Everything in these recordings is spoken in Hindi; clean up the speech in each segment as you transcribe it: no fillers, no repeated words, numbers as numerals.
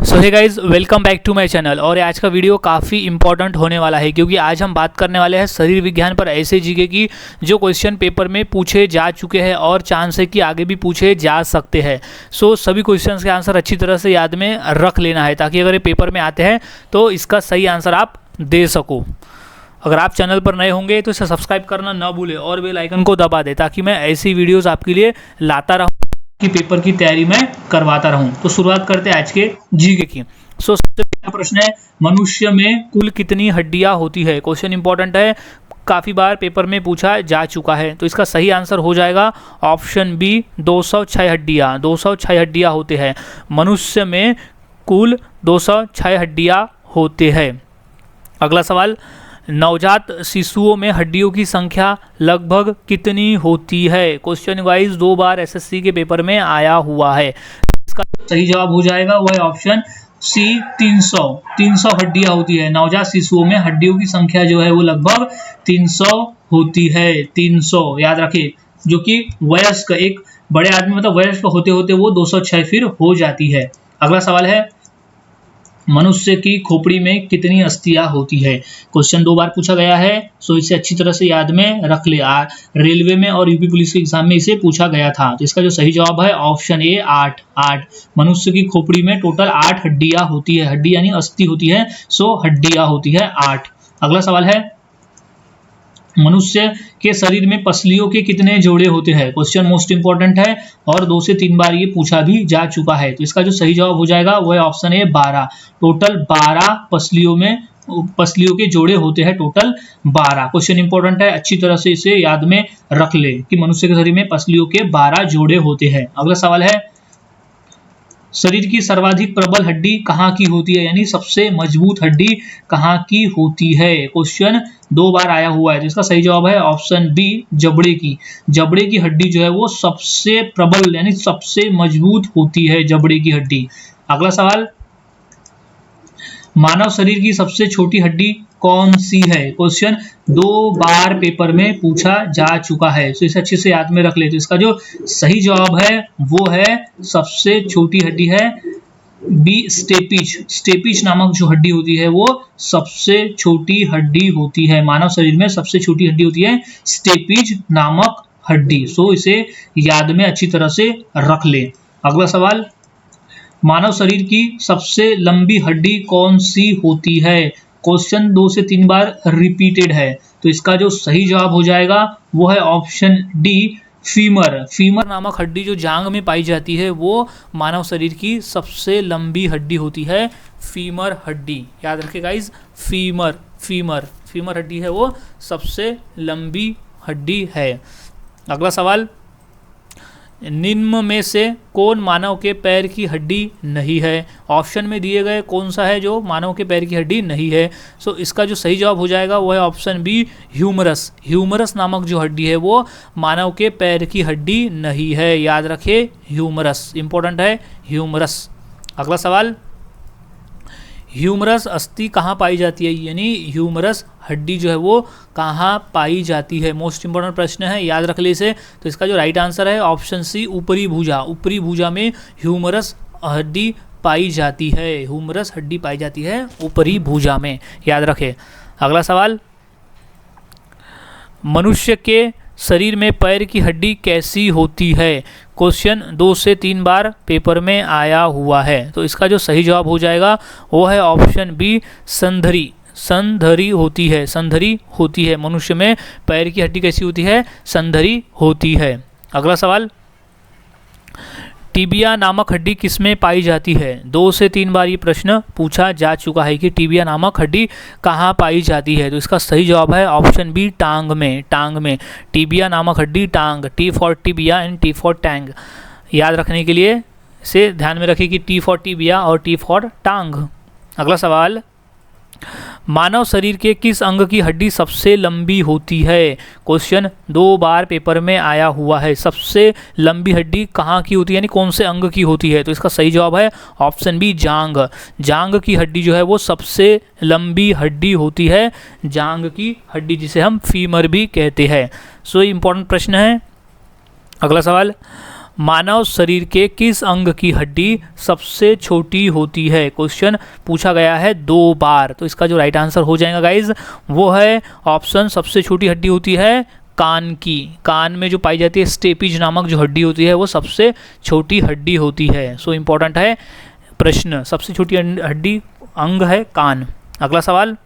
So hey guys, welcome back to my channel. और आज का वीडियो काफ़ी इंपॉर्टेंट होने वाला है क्योंकि आज हम बात करने वाले हैं शरीर विज्ञान पर ऐसे जीके की जो क्वेश्चन पेपर में पूछे जा चुके हैं और चांस है कि आगे भी पूछे जा सकते हैं। सो सभी क्वेश्चंस के आंसर अच्छी तरह से याद में रख लेना है ताकि अगर ये पेपर में आते हैं तो इसका सही आंसर आप दे सको। अगर आप चैनल पर नए होंगे तो इसे सब्सक्राइब करना ना भूलें और बेल आइकन को दबा दें ताकि मैं ऐसी वीडियोस आपके लिए लाता रहूं कि पेपर की तैयारी मैं करवाता रहूं। तो शुरुआत करते हैं आज के जीके की। सबसे पहला प्रश्न है, मनुष्य में कुल कितनी हड्डियां होती है। क्वेश्चन इंपॉर्टेंट है, काफ़ी बार पेपर में पूछा जा चुका है। तो इसका सही आंसर हो जाएगा ऑप्शन बी 206 हड्डियां। 206 हड्डियां होते हैं। मनुष्य में कुल 206 हड्डियां होते हैं। अगला सवाल, नवजात शिशुओं में हड्डियों की संख्या लगभग कितनी होती है। क्वेश्चन वाइज 2 बार एसएससी के पेपर में आया हुआ है। इसका सही जवाब हो जाएगा वो है ऑप्शन सी 300। 300 हड्डियां होती है। नवजात शिशुओं में हड्डियों की संख्या जो है वो लगभग 300 होती है। 300 याद रखिए, जो कि वयस्क एक बड़े आदमी मतलब वयस्क होते होते वो 206 फिर हो जाती है। अगला सवाल है, मनुष्य की खोपड़ी में कितनी अस्थियां होती है। क्वेश्चन 2 बार पूछा गया है, सो इसे अच्छी तरह से याद में रख ले। रेलवे में और यूपी पुलिस के एग्जाम में इसे पूछा गया था। तो इसका जो सही जवाब है ऑप्शन ए 8। मनुष्य की खोपड़ी में टोटल 8 हड्डियां होती है। हड्डी यानी अस्थि होती है, सो हड्डियां होती है 8। अगला सवाल है, मनुष्य के शरीर में पसलियों के कितने जोड़े होते हैं। क्वेश्चन मोस्ट इंपॉर्टेंट है और 2 से 3 बार ये पूछा भी जा चुका है। तो इसका जो सही जवाब हो जाएगा वो है ऑप्शन ए 12। टोटल 12 पसलियों के जोड़े होते हैं, टोटल 12। क्वेश्चन इंपॉर्टेंट है, अच्छी तरह से इसे याद में रख ले कि मनुष्य के शरीर में पसलियों के 12 जोड़े होते हैं। अगला सवाल है, शरीर की सर्वाधिक प्रबल हड्डी कहाँ की होती है, यानी सबसे मजबूत हड्डी कहाँ की होती है। क्वेश्चन 2 बार आया हुआ है। तो इसका सही जवाब है ऑप्शन बी जबड़े की। जबड़े की हड्डी जो है वो सबसे प्रबल यानी सबसे मजबूत होती है, जबड़े की हड्डी। अगला सवाल, मानव शरीर की सबसे छोटी हड्डी कौन सी है। क्वेश्चन 2 बार पेपर में पूछा जा चुका है, तो इसे अच्छे से याद में रख ले। तो इसका जो सही जवाब है वो है सबसे छोटी हड्डी है बी स्टेपिज। स्टेपिज नामक जो हड्डी होती है वो सबसे छोटी हड्डी होती है। मानव शरीर में सबसे छोटी हड्डी होती है स्टेपिज नामक हड्डी। सो इसे याद में अच्छी तरह से रख ले। अगला सवाल, मानव शरीर की सबसे लंबी हड्डी कौन सी होती है। क्वेश्चन 2 से 3 बार रिपीटेड है। तो इसका जो सही जवाब हो जाएगा वो है ऑप्शन डी फीमर। फीमर नामक हड्डी जो जांग में पाई जाती है वो मानव शरीर की सबसे लंबी हड्डी होती है, फीमर हड्डी। याद रखिए गाइज, फीमर हड्डी है वो सबसे लंबी हड्डी है। अगला सवाल, निम्न में से कौन मानव के पैर की हड्डी नहीं है। ऑप्शन में दिए गए कौन सा है जो मानव के पैर की हड्डी नहीं है। सो इसका जो सही जवाब हो जाएगा वो है ऑप्शन बी ह्यूमरस। ह्यूमरस नामक जो हड्डी है वो मानव के पैर की हड्डी नहीं है। याद रखिए, ह्यूमरस इंपॉर्टेंट है, ह्यूमरस। अगला सवाल, ह्यूमरस अस्थि कहाँ पाई जाती है, यानी ह्यूमरस हड्डी जो है वो कहाँ पाई जाती है। मोस्ट इंपॉर्टेंट प्रश्न है, याद रख ले इसे। तो इसका जो राइट आंसर है ऑप्शन सी ऊपरी भुजा। ऊपरी भुजा में ह्यूमरस हड्डी पाई जाती है। ह्यूमरस हड्डी पाई जाती है ऊपरी भुजा में, याद रखें। अगला सवाल, मनुष्य के शरीर में पैर की हड्डी कैसी होती है। क्वेश्चन 2 से 3 बार पेपर में आया हुआ है। तो इसका जो सही जवाब हो जाएगा वो है ऑप्शन बी संधरी। संधरी होती है, संधरी होती है। मनुष्य में पैर की हड्डी कैसी होती है, संधरी होती है। अगला सवाल, टीबिया नामक हड्डी किसमें पाई जाती है। 2 से 3 बार ये प्रश्न पूछा जा चुका है कि टीबिया नामक हड्डी कहाँ पाई जाती है। तो इसका सही जवाब है ऑप्शन बी टांग में। टांग में टीबिया नामक हड्डी, टांग, T for tibia and T for Tang. याद रखने के लिए इसे ध्यान में रखिए कि टी फॉर टीबिया और टी फॉर टांग। अगला सवाल, मानव शरीर के किस अंग की हड्डी सबसे लंबी होती है। क्वेश्चन 2 बार पेपर में आया हुआ है। सबसे लंबी हड्डी कहाँ की होती है, यानी कौन से अंग की होती है। तो इसका सही जवाब है ऑप्शन बी जांग। जांग की हड्डी जो है वो सबसे लंबी हड्डी होती है, जांग की हड्डी, जिसे हम फीमर भी कहते हैं। सो इंपॉर्टेंट प्रश्न है। अगला सवाल, मानव शरीर के किस अंग की हड्डी सबसे छोटी होती है? क्वेश्चन पूछा गया है 2 बार। तो इसका जो राइट आंसर हो जाएगा गाइज वो है ऑप्शन, सबसे छोटी हड्डी होती है कान की। कान में जो पाई जाती है स्टेपिज नामक जो हड्डी होती है वो सबसे छोटी हड्डी होती है। सो इम्पोर्टेंट है प्रश्न, सबसे छोटी हड्डी अंग है कान। अगला सवाल,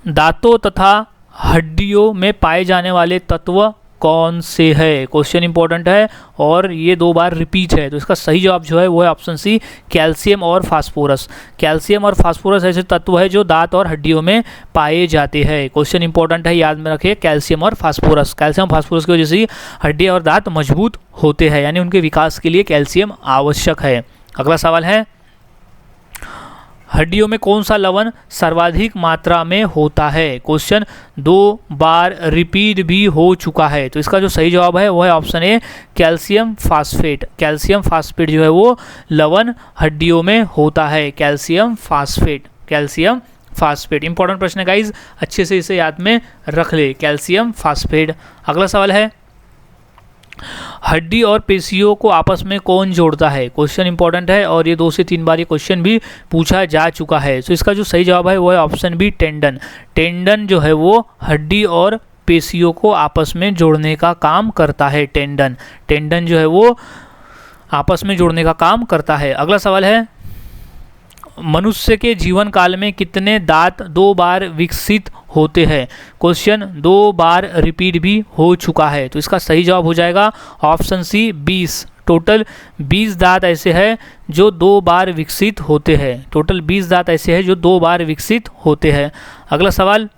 दांतों तथा हड्डियों में पाए जाने वाले तत्व कौन से है? क्वेश्चन इंपॉर्टेंट है और ये 2 बार रिपीट है। तो इसका सही जवाब जो है वो है ऑप्शन सी, कैल्शियम और फास्फोरस। कैल्शियम और फास्फोरस ऐसे तत्व है जो दांत और हड्डियों में पाए जाते हैं। क्वेश्चन इंपॉर्टेंट है, याद में रखिए कैल्शियम और फास्फोरस। कैल्शियम और फास्फोरस की वजह से हड्डियाँ और दांत मजबूत होते हैं, यानी उनके विकास के लिए कैल्शियम आवश्यक है। अगला सवाल है, हड्डियों में कौन सा लवण सर्वाधिक मात्रा में होता है? क्वेश्चन 2 बार रिपीट भी हो चुका है। तो इसका जो सही जवाब है वो है option A, calcium phosphate. Calcium phosphate जो है वो लवण हड्डियों में होता है, calcium phosphate. Calcium phosphate important प्रश्न है गाइज, अच्छे से इसे याद में रख ले, कैल्शियम फास्फेट। अगला सवाल है, हड्डी और पेशियों को आपस में कौन जोड़ता है? क्वेश्चन इंपॉर्टेंट है और ये 2 से 3 बार ये क्वेश्चन भी पूछा जा चुका है। तो इसका जो सही जवाब है वो है ऑप्शन बी, टेंडन। टेंडन जो है वो हड्डी और पेशियों को आपस में जोड़ने का काम करता है। टेंडन, टेंडन जो है वो आपस में जोड़ने का काम करता है। अगला सवाल है, मनुष्य के जीवन काल में कितने दांत 2 बार विकसित होते हैं? क्वेश्चन 2 बार रिपीट भी हो चुका है। तो इसका सही जवाब हो जाएगा ऑप्शन सी, 20। टोटल 20 दांत ऐसे हैं जो 2 बार विकसित होते हैं। टोटल 20 दांत ऐसे हैं जो 2 बार विकसित होते हैं। अगला सवाल,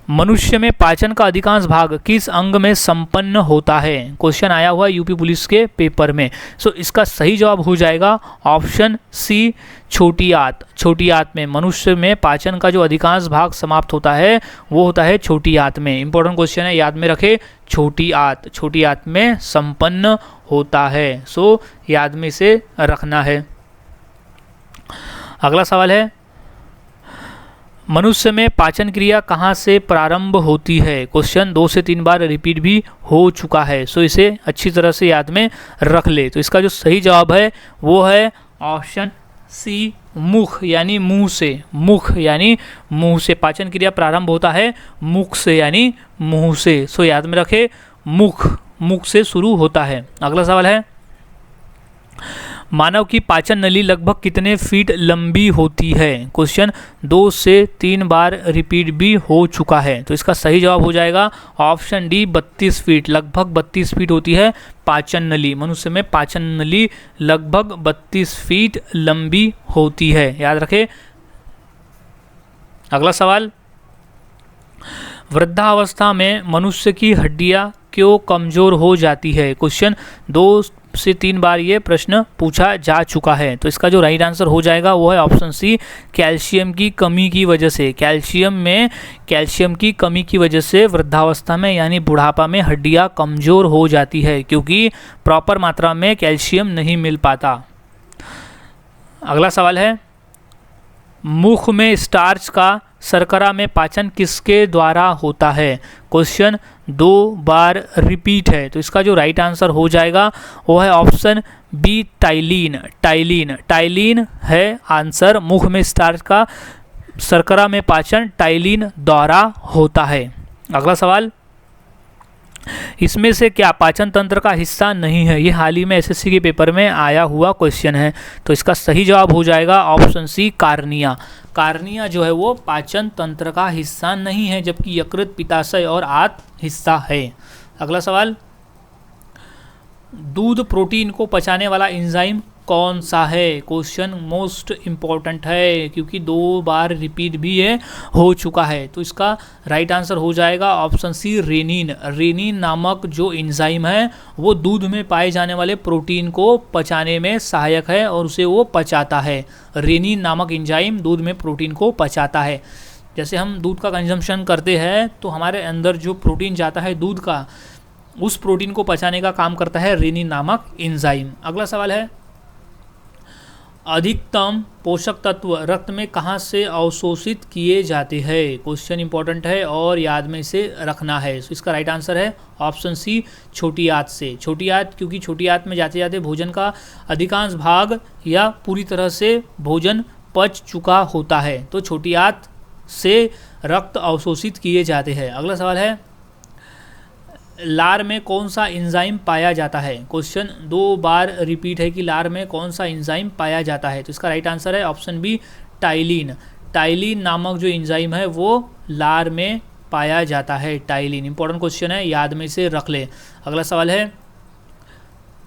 मनुष्य में पाचन का अधिकांश भाग किस अंग में संपन्न होता है? क्वेश्चन आया हुआ यूपी पुलिस के पेपर में। सो इसका सही जवाब हो जाएगा ऑप्शन सी, छोटी आंत। छोटी आंत में मनुष्य में पाचन का जो अधिकांश भाग समाप्त होता है वो होता है छोटी आंत में। इंपॉर्टेंट क्वेश्चन है, याद में रखे, छोटी आंत, छोटी आंत में संपन्न होता है। सो याद में इसे रखना है। अगला सवाल है, मनुष्य में पाचन क्रिया कहाँ से प्रारंभ होती है? क्वेश्चन 2 से 3 बार रिपीट भी हो चुका है। सो इसे अच्छी तरह से याद में रख ले। तो इसका जो सही जवाब है वो है ऑप्शन सी, मुख यानी मुंह से। मुख यानी मुंह से पाचन क्रिया प्रारंभ होता है, मुख से यानी मुंह से। सो याद में रखे, मुख, मुख से शुरू होता है। अगला सवाल है, मानव की पाचन नली लगभग कितने फीट लंबी होती है? क्वेश्चन 2 से 3 बार रिपीट भी हो चुका है। तो इसका सही जवाब हो जाएगा ऑप्शन डी, 32 फीट। लगभग 32 फीट होती है पाचन नली। मनुष्य में पाचन नली लगभग 32 फीट लंबी होती है, याद रखें। अगला सवाल, वृद्धावस्था में मनुष्य की हड्डियां क्यों कमज़ोर हो जाती है? क्वेश्चन 2 से 3 बार ये प्रश्न पूछा जा चुका है। तो इसका जो राइट आंसर हो जाएगा वो है ऑप्शन सी, कैल्शियम की कमी की वजह से। कैल्शियम की कमी की वजह से वृद्धावस्था में यानी बुढ़ापा में हड्डियां कमज़ोर हो जाती है, क्योंकि प्रॉपर मात्रा में कैल्शियम नहीं मिल पाता। अगला सवाल है, मुख में स्टार्च का शर्करा में पाचन किसके द्वारा होता है? क्वेश्चन 2 बार रिपीट है। तो इसका जो राइट आंसर हो जाएगा वो है option B, ptyalin. Ptyalin, ptyalin है आंसर। मुख में स्टार्च का शर्करा में पाचन टाइलिन द्वारा होता है। अगला सवाल, इसमें से क्या पाचन तंत्र का हिस्सा नहीं है? ये हाल ही में एसएससी के पेपर में आया हुआ क्वेश्चन है। तो इसका सही जवाब हो जाएगा ऑप्शन सी, कार्निया। कार्निया जो है वो पाचन तंत्र का हिस्सा नहीं है, जबकि यकृत, पित्ताशय और आंत हिस्सा है। अगला सवाल, दूध प्रोटीन को पचाने वाला एंजाइम कौन सा है? क्वेश्चन मोस्ट इम्पॉर्टेंट है, क्योंकि 2 बार रिपीट भी है हो चुका है। तो इसका राइट आंसर हो जाएगा ऑप्शन सी, रेनिन। रेनिन नामक जो एंजाइम है वो दूध में पाए जाने वाले प्रोटीन को पचाने में सहायक है और उसे वो पचाता है। रेनिन नामक एंजाइम दूध में प्रोटीन को पचाता है। जैसे हम दूध का कंजम्पशन करते हैं तो हमारे अंदर जो प्रोटीन जाता है दूध का, उस प्रोटीन को पचाने का काम करता है रेनिन नामक एंजाइम। अगला सवाल है, अधिकतम पोषक तत्व रक्त में कहाँ से अवशोषित किए जाते हैं? क्वेश्चन इंपॉर्टेंट है और याद में इसे रखना है। तो इसका राइट आंसर है ऑप्शन सी, छोटी आंत से। छोटी आंत, क्योंकि छोटी आंत में जाते जाते भोजन का अधिकांश भाग या पूरी तरह से भोजन पच चुका होता है, तो छोटी आंत से रक्त अवशोषित किए जाते हैं। अगला सवाल है, लार में कौन सा एंजाइम पाया जाता है? क्वेश्चन 2 बार रिपीट है कि लार में कौन सा एंजाइम पाया जाता है। तो इसका राइट आंसर है ऑप्शन बी, टाइलिन। टाइलिन नामक जो एंजाइम है वो लार में पाया जाता है। टाइलिन इंपॉर्टेंट क्वेश्चन है, याद में से रख ले। अगला सवाल है,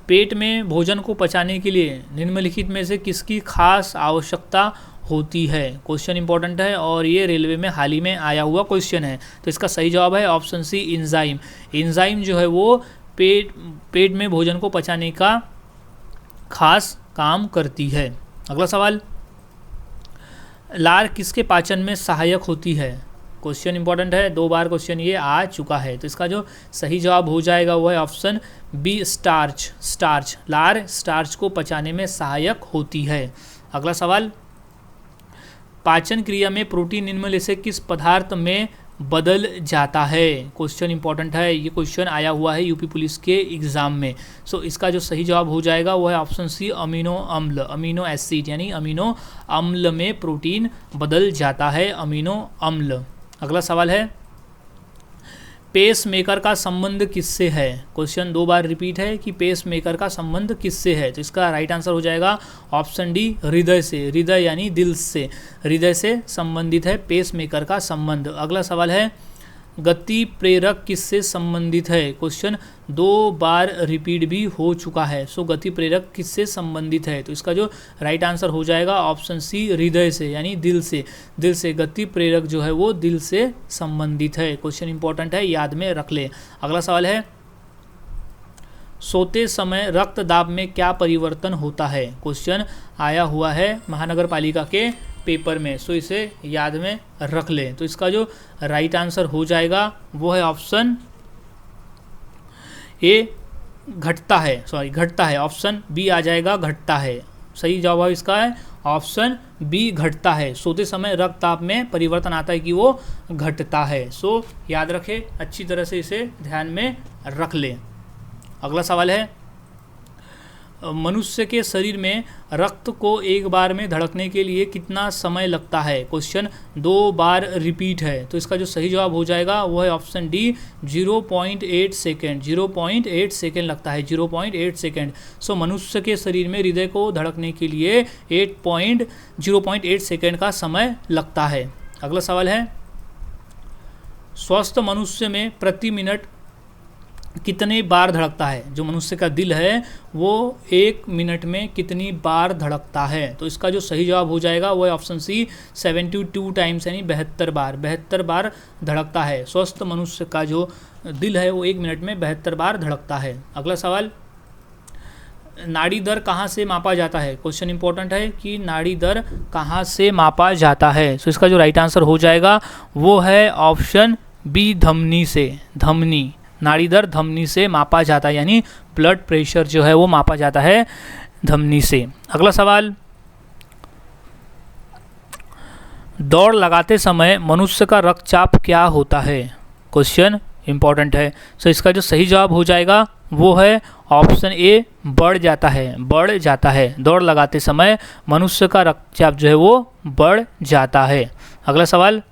पेट में भोजन को पचाने के लिए निम्नलिखित में से किसकी खास आवश्यकता होती है? क्वेश्चन इंपॉर्टेंट है और ये रेलवे में हाल ही में आया हुआ क्वेश्चन है। तो इसका सही जवाब है ऑप्शन सी, एंजाइम। एंजाइम जो है वो पेट में भोजन को पचाने का खास काम करती है। अगला सवाल, लार किसके पाचन में सहायक होती है? क्वेश्चन इंपॉर्टेंट है, 2 बार क्वेश्चन ये आ चुका है। तो इसका जो सही जवाब हो जाएगा वो है ऑप्शन बी, स्टार्च। स्टार्च, लार स्टार्च को पचाने में सहायक होती है। अगला सवाल, पाचन क्रिया में प्रोटीन निम्न से किस पदार्थ में बदल जाता है? क्वेश्चन इंपॉर्टेंट है, ये क्वेश्चन आया हुआ है यूपी पुलिस के एग्जाम में। सो इसका जो सही जवाब हो जाएगा वो है ऑप्शन सी, अमीनो अम्ल। अमीनो एसिड यानी अमीनो अम्ल में प्रोटीन बदल जाता है, अमीनो अम्ल। अगला सवाल है, पेस मेकर का संबंध किससे है? क्वेश्चन 2 बार रिपीट है कि पेस मेकर का संबंध किससे है। तो इसका राइट आंसर हो जाएगा ऑप्शन डी, हृदय से। हृदय यानी दिल से, हृदय से संबंधित है पेस मेकर का संबंध। अगला सवाल है, गति प्रेरक किससे संबंधित है? क्वेश्चन 2 बार रिपीट भी हो चुका है। सो गति प्रेरक किससे संबंधित है? तो इसका जो राइट आंसर हो जाएगा ऑप्शन सी, हृदय से यानी दिल से। दिल से गति प्रेरक जो है वो दिल से संबंधित है। क्वेश्चन इंपॉर्टेंट है, याद में रख ले। अगला सवाल है, सोते समय रक्तदाब में क्या परिवर्तन होता है? क्वेश्चन आया हुआ है महानगर पालिका के पेपर में। सो इसे याद में रख लें। तो इसका जो राइट आंसर हो जाएगा वो है ऑप्शन ए, घटता है। घटता है, ऑप्शन बी आ जाएगा, घटता है। सही जवाब इसका है ऑप्शन बी, घटता है। सोते समय रक्तदाब में परिवर्तन आता है कि वो घटता है। सो याद रखें, अच्छी तरह से इसे ध्यान में रख लें। अगला सवाल है, मनुष्य के शरीर में रक्त को एक बार में धड़कने के लिए कितना समय लगता है? क्वेश्चन 2 बार रिपीट है। तो इसका जो सही जवाब हो जाएगा वो है ऑप्शन डी, 0.8 सेकेंड। 0.8 सेकेंड लगता है, 0.8 सेकेंड। सो मनुष्य के शरीर में हृदय को धड़कने के लिए 0.8 सेकेंड का समय लगता है। अगला सवाल है, स्वस्थ मनुष्य में प्रति मिनट कितने बार धड़कता है? जो मनुष्य का दिल है वो 1 मिनट में कितनी बार धड़कता है? तो इसका जो सही जवाब हो जाएगा वो है ऑप्शन सी, 72 टाइम्स यानी 72 बार। 72 बार धड़कता है। स्वस्थ मनुष्य का जो दिल है वो 1 मिनट में 72 बार धड़कता है। अगला सवाल, नाड़ी दर कहाँ से मापा जाता है? क्वेश्चन इंपॉर्टेंट है कि नाड़ी दर कहाँ से मापा जाता है। तो इसका जो राइट आंसर हो जाएगा वो है ऑप्शन बी, धमनी से। धमनी, नाड़ी दर धमनी से मापा जाता है, यानी ब्लड प्रेशर जो है वो मापा जाता है धमनी से। अगला सवाल, दौड़ लगाते समय मनुष्य का रक्तचाप क्या होता है? क्वेश्चन इंपॉर्टेंट है। सो इसका जो सही जवाब हो जाएगा वो है ऑप्शन ए, बढ़ जाता है। बढ़ जाता है, दौड़ लगाते समय मनुष्य का रक्तचाप जो है वो बढ़ जाता है। अगला सवाल,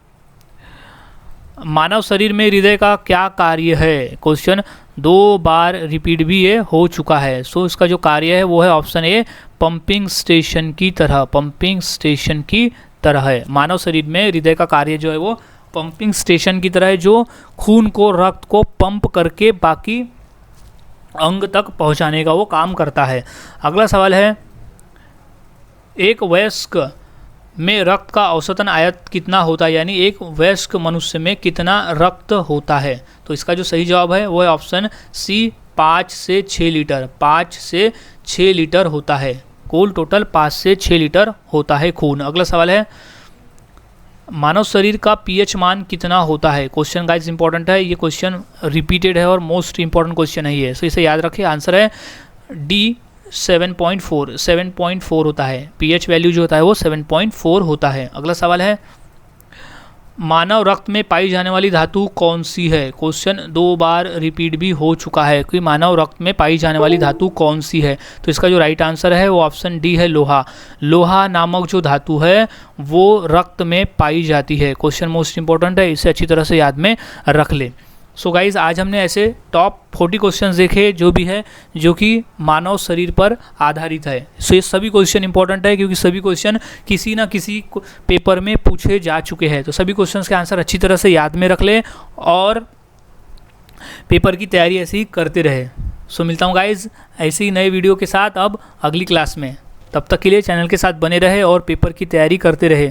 मानव शरीर में हृदय का क्या कार्य है? क्वेश्चन 2 बार रिपीट भी ये हो चुका है। सो इसका जो कार्य है वो है ऑप्शन ए, पंपिंग स्टेशन की तरह। पंपिंग स्टेशन की तरह है। मानव शरीर में हृदय का कार्य जो है वो पंपिंग स्टेशन की तरह है, जो खून को, रक्त को पंप करके बाकी अंग तक पहुंचाने का वो काम करता है। अगला सवाल है, एक वयस्क में रक्त का औसतन आयत कितना होता है? यानी एक वयस्क मनुष्य में कितना रक्त होता है? तो इसका जो सही जवाब है वो है ऑप्शन सी, 5 से 6 लीटर। 5 से 6 लीटर होता है। कुल टोटल 5 से 6 लीटर होता है खून। अगला सवाल है, मानव शरीर का पीएच मान कितना होता है? क्वेश्चन गाइस इंपॉर्टेंट है, ये क्वेश्चन रिपीटेड है और मोस्ट इंपॉर्टेंट क्वेश्चन है ये। सो इसे याद रखें, आंसर है डी, 7.4 होता है। pH वैल्यू जो होता है वो 7.4 होता है। अगला सवाल है, मानव रक्त में पाई जाने वाली धातु कौन सी है? क्वेश्चन 2 बार रिपीट भी हो चुका है कि मानव रक्त में पाई जाने वाली धातु कौन सी है। तो इसका जो राइट आंसर है वो ऑप्शन डी है, लोहा। लोहा नामक जो धातु है वो रक्त में पाई जाती है। क्वेश्चन मोस्ट इंपॉर्टेंट है, इसे अच्छी तरह से याद में रख ले। सो गाइज, आज हमने ऐसे टॉप 40 क्वेश्चंस देखे जो भी है, जो कि मानव शरीर पर आधारित है। सो ये सभी क्वेश्चन इंपॉर्टेंट है क्योंकि सभी क्वेश्चन किसी ना किसी पेपर में पूछे जा चुके हैं। तो सभी क्वेश्चंस के आंसर अच्छी तरह से याद में रख ले और पेपर की तैयारी ऐसे ही करते रहे। सो मिलता हूँ गाइज ऐसे ही नए वीडियो के साथ अब अगली क्लास में। तब तक के लिए चैनल के साथ बने रहे और पेपर की तैयारी करते रहे।